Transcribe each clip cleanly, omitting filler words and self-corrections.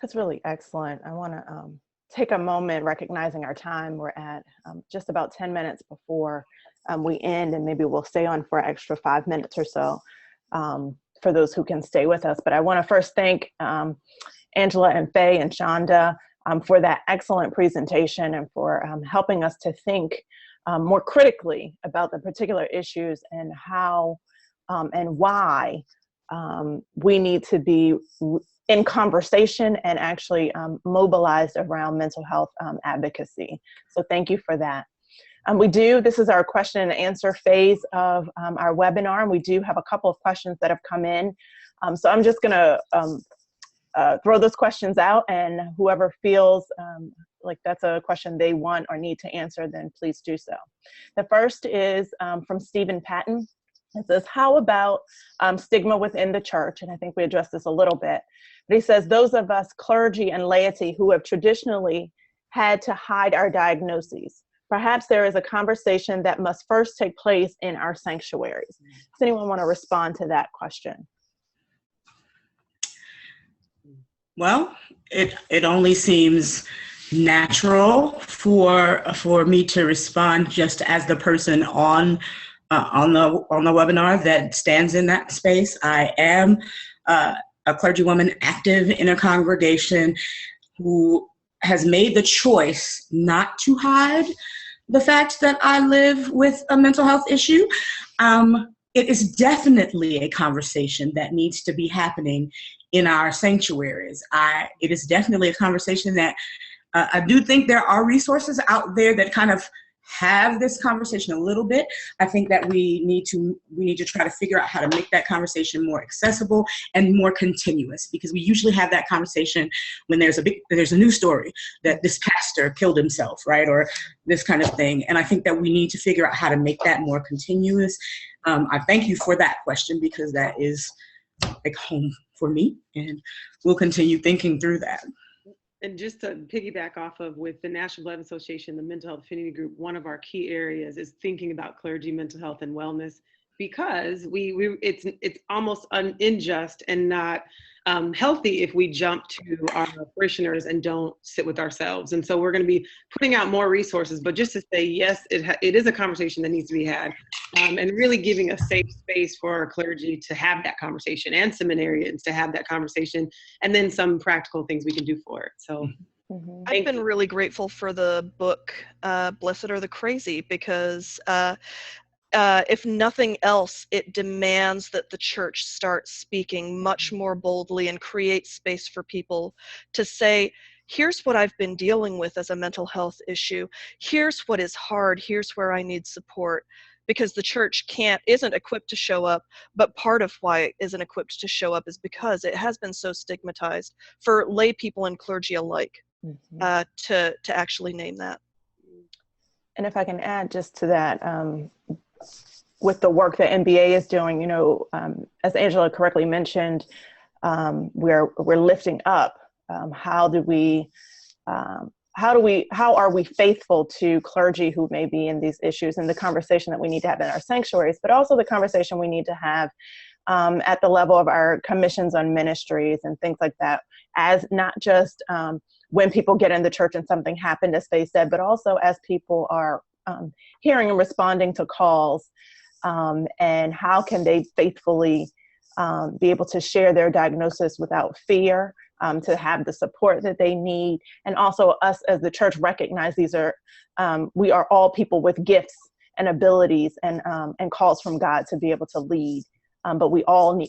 That's really excellent. I want to take a moment, recognizing our time. We're at just about 10 minutes before we end, and maybe we'll stay on for an extra 5 minutes or so for those who can stay with us. But I want to first thank Angela and Faye and Shonda for that excellent presentation and for helping us to think more critically about the particular issues and how and why we need to be in conversation and actually mobilized around mental health advocacy. So thank you for that. This is our question and answer phase of our webinar, and we do have a couple of questions that have come in. So I'm just gonna throw those questions out, and whoever feels like that's a question they want or need to answer, then please do so. The first is from Stephen Patton. It says, how about stigma within the church? And I think we addressed this a little bit. But he says, those of us clergy and laity who have traditionally had to hide our diagnoses, perhaps there is a conversation that must first take place in our sanctuaries. Does anyone want to respond to that question? Well, it only seems natural for me to respond just as the person on the webinar that stands in that space. I am a clergywoman active in a congregation who has made the choice not to hide the fact that I live with a mental health issue. It is definitely a conversation that needs to be happening in our sanctuaries. It is definitely a conversation that I do think there are resources out there that kind of have this conversation a little bit. I think that we need to try to figure out how to make that conversation more accessible and more continuous, because we usually have that conversation when there's a news story that this pastor killed himself, right? Or this kind of thing. And I think that we need to figure out how to make that more continuous. I thank you for that question, because that is like home for me, and we'll continue thinking through that. And just to piggyback off of with the National Benevolent Association, the Mental Health Affinity Group, one of our key areas is thinking about clergy mental health and wellness, because it's almost unjust and not healthy if we jump to our parishioners and don't sit with ourselves. And so we're going to be putting out more resources, but just to say, yes, it is a conversation that needs to be had, and really giving a safe space for our clergy to have that conversation, and seminarians to have that conversation, and then some practical things we can do for it. So I've been really grateful for the book, Blessed Are the Crazy, because if nothing else, it demands that the church start speaking much more boldly and create space for people to say, here's what I've been dealing with as a mental health issue. Here's what is hard. Here's where I need support. Because the church isn't equipped to show up, but part of why it isn't equipped to show up is because it has been so stigmatized for lay people and clergy alike to actually name that. And if I can add just to that, with the work that NBA is doing, as Angela correctly mentioned, we're lifting up. How are we faithful to clergy who may be in these issues, and the conversation that we need to have in our sanctuaries, but also the conversation we need to have at the level of our commissions on ministries and things like that, as not just when people get in the church and something happened, as Faye said, but also as people are hearing and responding to calls, and how can they faithfully be able to share their diagnosis without fear, to have the support that they need, and also us as the church recognize we are all people with gifts and abilities and calls from God to be able to lead, but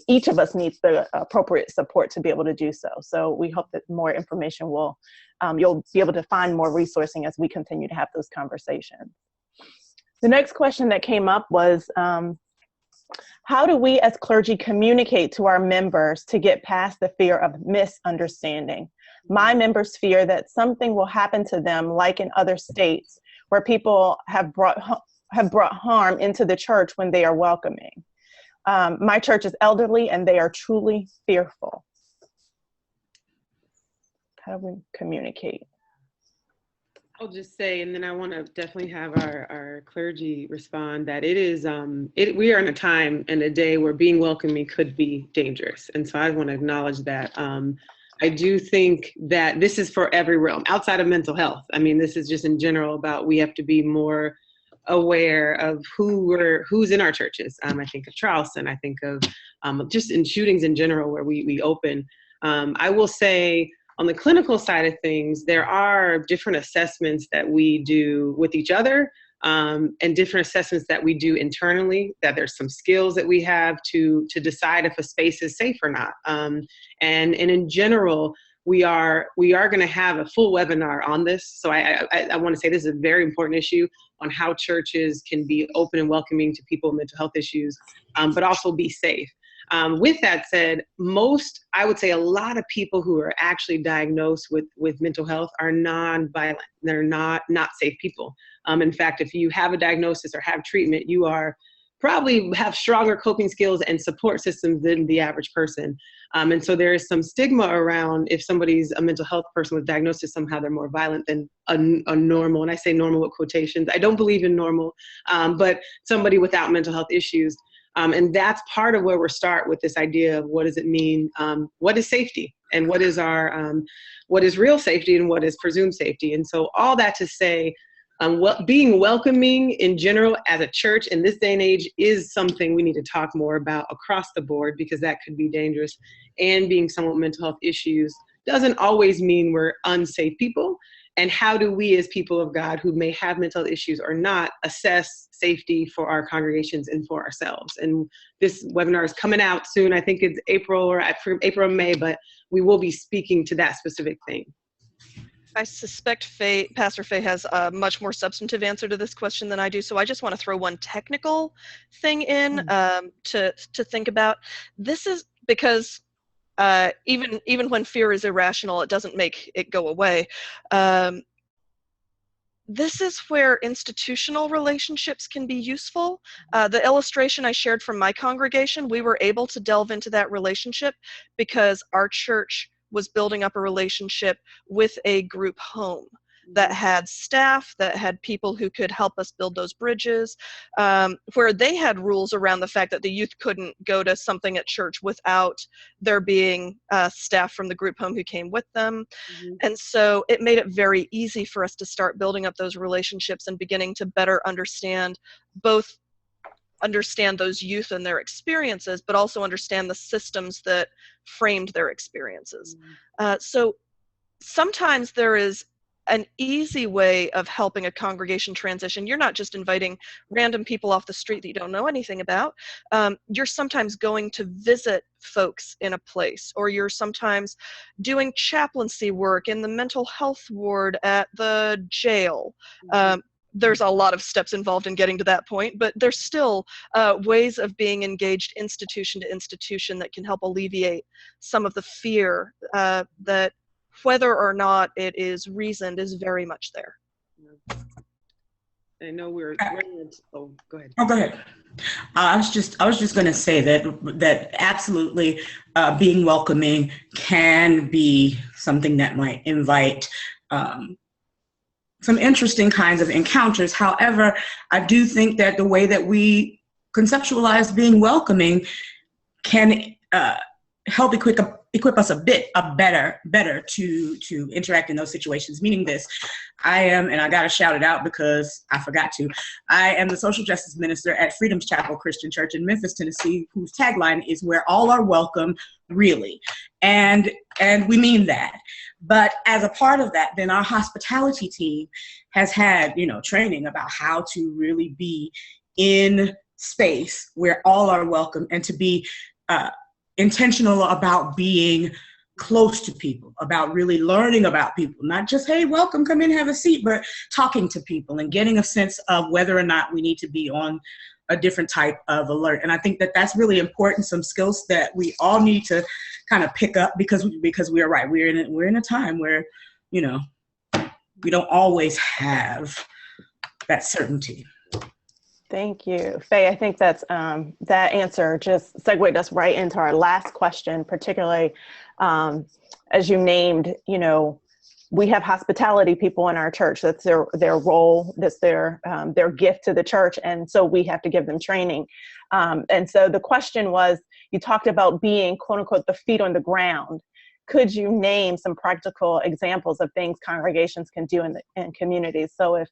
each of us needs the appropriate support to be able to do so. So we hope that more information you'll be able to find more resourcing as we continue to have those conversations. The next question that came up was, how do we as clergy communicate to our members to get past the fear of misunderstanding? My members fear that something will happen to them like in other states where people have brought harm into the church when they are welcoming. My church is elderly and they are truly fearful. How do we communicate? I'll just say, and then I want to definitely have our clergy respond, that it is, we are in a time and a day where being welcoming could be dangerous. And so I want to acknowledge that. I do think that this is for every realm outside of mental health. I mean, this is just in general about we have to be more aware of who's in our churches. I think of Charleston. I think of just in shootings in general where we open. I will say on the clinical side of things, there are different assessments that we do with each other and different assessments that we do internally, that there's some skills that we have to decide if a space is safe or not. And in general, we are going to have a full webinar on this. So I want to say this is a very important issue on how churches can be open and welcoming to people with mental health issues, but also be safe. With that said, I would say a lot of people who are actually diagnosed with mental health are non-violent. They're not safe people. In fact, if you have a diagnosis or have treatment, you are probably have stronger coping skills and support systems than the average person. And so there is some stigma around if somebody's a mental health person with diagnosis, somehow they're more violent than a normal, and I say normal with quotations. I don't believe in normal, but somebody without mental health issues. And that's part of where we'll start with this idea of what does it mean? What is safety? And what is what is real safety and what is presumed safety? And so all that to say, being welcoming in general as a church in this day and age is something we need to talk more about across the board, because that could be dangerous. And being someone with mental health issues doesn't always mean we're unsafe people. And how do we as people of God who may have mental health issues or not assess safety for our congregations and for ourselves? And this webinar is coming out soon. I think it's April or May, but we will be speaking to that specific thing. I suspect Pastor Faye has a much more substantive answer to this question than I do, so I just want to throw one technical thing in to think about. This is because even when fear is irrational, it doesn't make it go away. This is where institutional relationships can be useful. The illustration I shared from my congregation, we were able to delve into that relationship because our church was building up a relationship with a group home that had staff, that had people who could help us build those bridges, where they had rules around the fact that the youth couldn't go to something at church without there being staff from the group home who came with them. And so it made it very easy for us to start building up those relationships and beginning to better understand those youth and their experiences, but also understand the systems that framed their experiences. So sometimes there is an easy way of helping a congregation transition. You're not just inviting random people off the street that you don't know anything about. You're sometimes going to visit folks in a place, or you're sometimes doing chaplaincy work in the mental health ward at the jail. There's a lot of steps involved in getting to that point, but there's still ways of being engaged institution to institution that can help alleviate some of the fear that, whether or not it is reasoned, is very much there. I know we're oh, go ahead. Oh, go ahead. I was just going to say that absolutely being welcoming can be something that might invite some interesting kinds of encounters. However, I do think that the way that we conceptualize being welcoming can help equip us a bit better to interact in those situations. Meaning this, I am, and I got to shout it out because I forgot to, I am the social justice minister at Freedom's Chapel Christian Church in Memphis, Tennessee, whose tagline is "Where all are welcome, really." And we mean that. But as a part of that, then our hospitality team has had, training about how to really be in space where all are welcome, and to be intentional about being close to people, about really learning about people, not just, hey, welcome, come in, have a seat, but talking to people and getting a sense of whether or not we need to be on a different type of alert. And I think that that's really important, some skills that we all need to kind of pick up, because we are right. We're in a time where, we don't always have that certainty. Thank you, Faye. I think that's that answer just segued us right into our last question, particularly as you named, we have hospitality people in our church. That's their role. That's their gift to the church. And so we have to give them training. And so the question was, you talked about being, quote unquote, the feet on the ground. could you name some practical examples of things congregations can do in communities? So if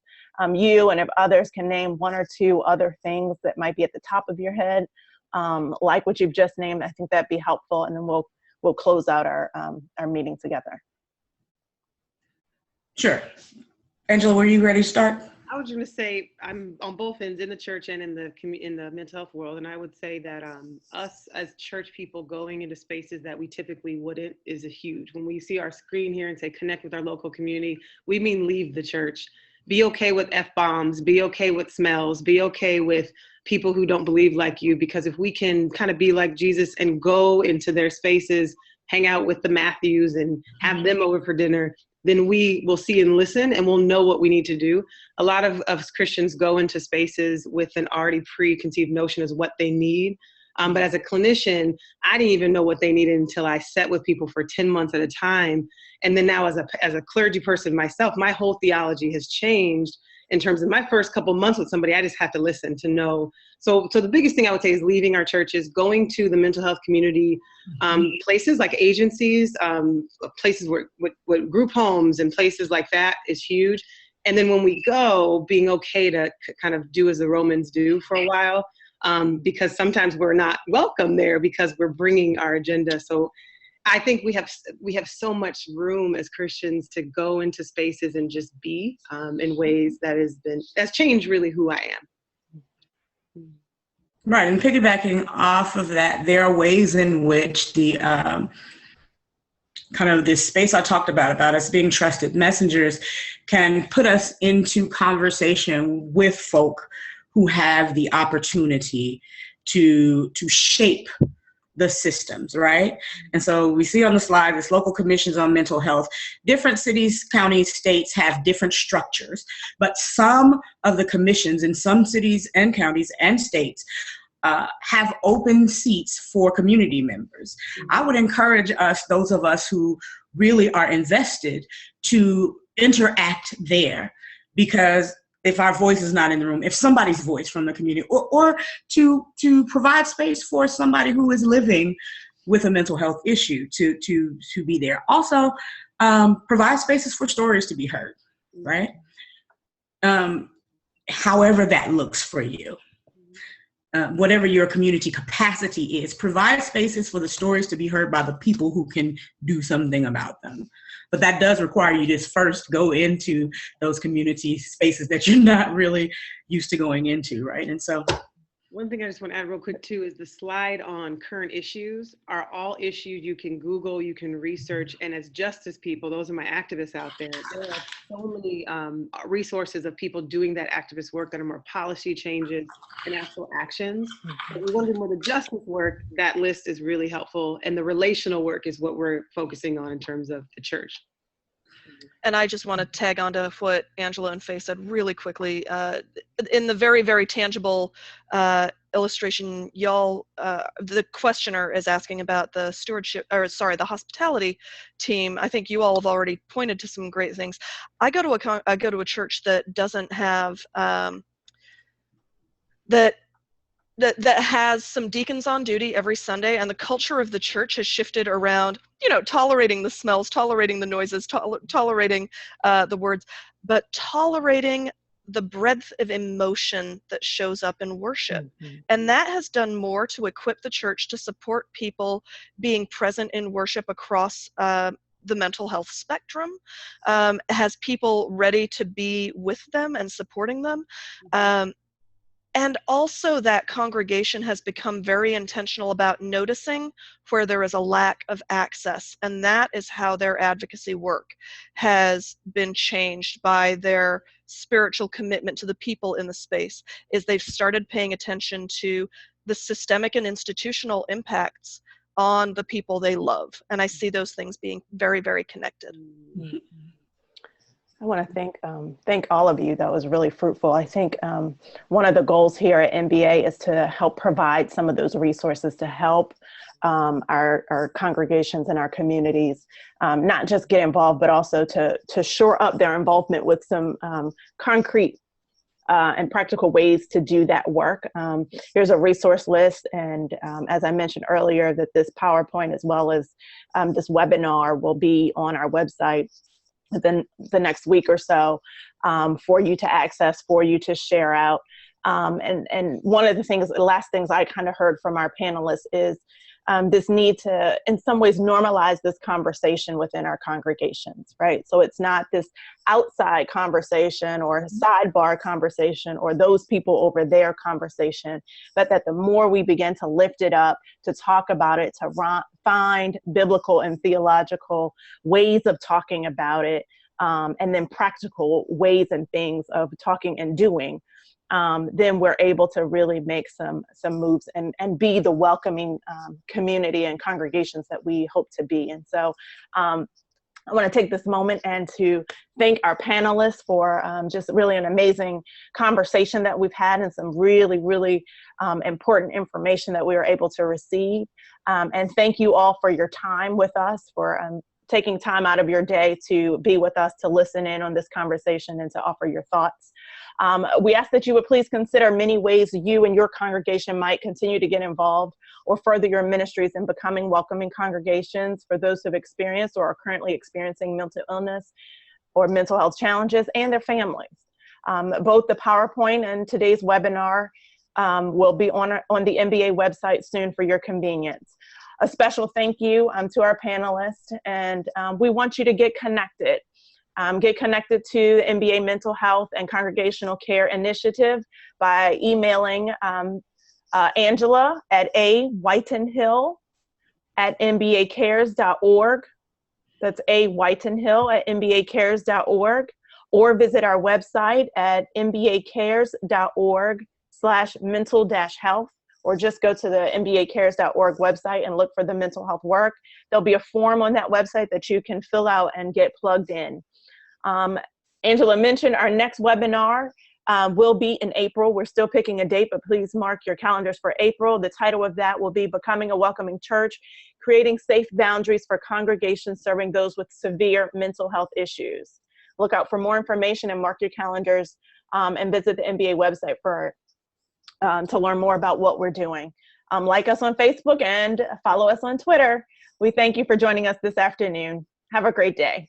you and if others can name one or two other things that might be at the top of your head, like what you've just named, I think that'd be helpful. And then we'll close out our meeting together. Sure. Angela, were you ready to start? I was going to say I'm on both ends, in the church and in the mental health world, and I would say that us as church people going into spaces that we typically wouldn't is a huge. When we see our screen here and say connect with our local community, we mean leave the church. Be okay with F-bombs, be okay with smells, be okay with people who don't believe like you, because if we can kind of be like Jesus and go into their spaces, hang out with the Matthews and have them over for dinner, then we will see and listen and we'll know what we need to do. A lot of us Christians go into spaces with an already preconceived notion as what they need. But as a clinician, I didn't even know what they needed until I sat with people for 10 months at a time. And then now as a clergy person myself, my whole theology has changed in terms of my first couple months with somebody. I just have to listen to know. So the biggest thing I would say is leaving our churches, going to the mental health community, places like agencies, places where group homes and places like that is huge. And then when we go, being okay to kind of do as the Romans do for a while, because sometimes we're not welcome there because we're bringing our agenda. So I think we have so much room as Christians to go into spaces and just be in ways that has changed really who I am. Right, and piggybacking off of that, there are ways in which the kind of this space I talked about us being trusted messengers can put us into conversation with folk who have the opportunity to shape the systems, right? And so we see on the slide this local commissions on mental health. Different cities, counties, states have different structures, but some of the commissions in some cities and counties and states have open seats for community members. I would encourage us, those of us who really are invested, to interact there, because if our voice is not in the room, if somebody's voice from the community, or to provide space for somebody who is living with a mental health issue to be there. Also, provide spaces for stories to be heard, right? However that looks for you. Whatever your community capacity is, provide spaces for the stories to be heard by the people who can do something about them. But that does require you to first go into those community spaces that you're not really used to going into, right? And so one thing I just want to add real quick too is the slide on current issues are all issues you can Google, you can research, and as justice people, those are my activists out there. There are so many resources of people doing that activist work that are more policy changes and actual actions. If we want to do more the justice work, that list is really helpful, and the relational work is what we're focusing on in terms of the church. And I just want to tag on to what Angela and Faye said really quickly. In the very, very tangible illustration, y'all, the questioner is asking about the the hospitality team. I think you all have already pointed to some great things. I go to a church that doesn't have that has some deacons on duty every Sunday, and the culture of the church has shifted around, tolerating the smells, tolerating the noises, tolerating the words, but tolerating the breadth of emotion that shows up in worship. Mm-hmm. And that has done more to equip the church to support people being present in worship across the mental health spectrum, has people ready to be with them and supporting them. And also that congregation has become very intentional about noticing where there is a lack of access. And that is how their advocacy work has been changed by their spiritual commitment to the people in the space, is they've started paying attention to the systemic and institutional impacts on the people they love. And I see those things being very, very connected. Mm-hmm. I want to thank all of you. That was really fruitful. I think one of the goals here at NBA is to help provide some of those resources to help our congregations and our communities not just get involved, but also to shore up their involvement with some concrete and practical ways to do that work. Here's a resource list, and as I mentioned earlier, that this PowerPoint as well as this webinar will be on our website within the next week or so, for you to access, for you to share out. And one of the last things I kind of heard from our panelists is this need to, in some ways, normalize this conversation within our congregations, right? So it's not this outside conversation or sidebar conversation or those people over there conversation, but that the more we begin to lift it up, to talk about it, to find biblical and theological ways of talking about it, and then practical ways and things of talking and doing, then we're able to really make some moves and be the welcoming community and congregations that we hope to be. And so I want to take this moment and to thank our panelists for just really an amazing conversation that we've had, and some really, really important information that we were able to receive. And thank you all for your time with us, for taking time out of your day to be with us, to listen in on this conversation and to offer your thoughts. We ask that you would please consider many ways you and your congregation might continue to get involved or further your ministries in becoming welcoming congregations for those who have experienced or are currently experiencing mental illness or mental health challenges and their families. Both the PowerPoint and today's webinar will be on the MBA website soon for your convenience. A special thank you to our panelists, and we want you to get connected. Get connected to the MBA Mental Health and Congregational Care Initiative by emailing Angela at awhitenhill@mbacares.org. That's awhitenhill@mbacares.org, or visit our website at mbacares.org/mental-health, or just go to the mbacares.org website and look for the mental health work. There'll be a form on that website that you can fill out and get plugged in. Angela mentioned our next webinar will be in April. We're still picking a date, but please mark your calendars for April. The title of that will be Becoming a Welcoming Church, Creating Safe Boundaries for Congregations Serving Those with Severe Mental Health Issues. Look out for more information and mark your calendars, and visit the MBA website to learn more about what we're doing. Like us on Facebook and follow us on Twitter. We thank you for joining us this afternoon. Have a great day.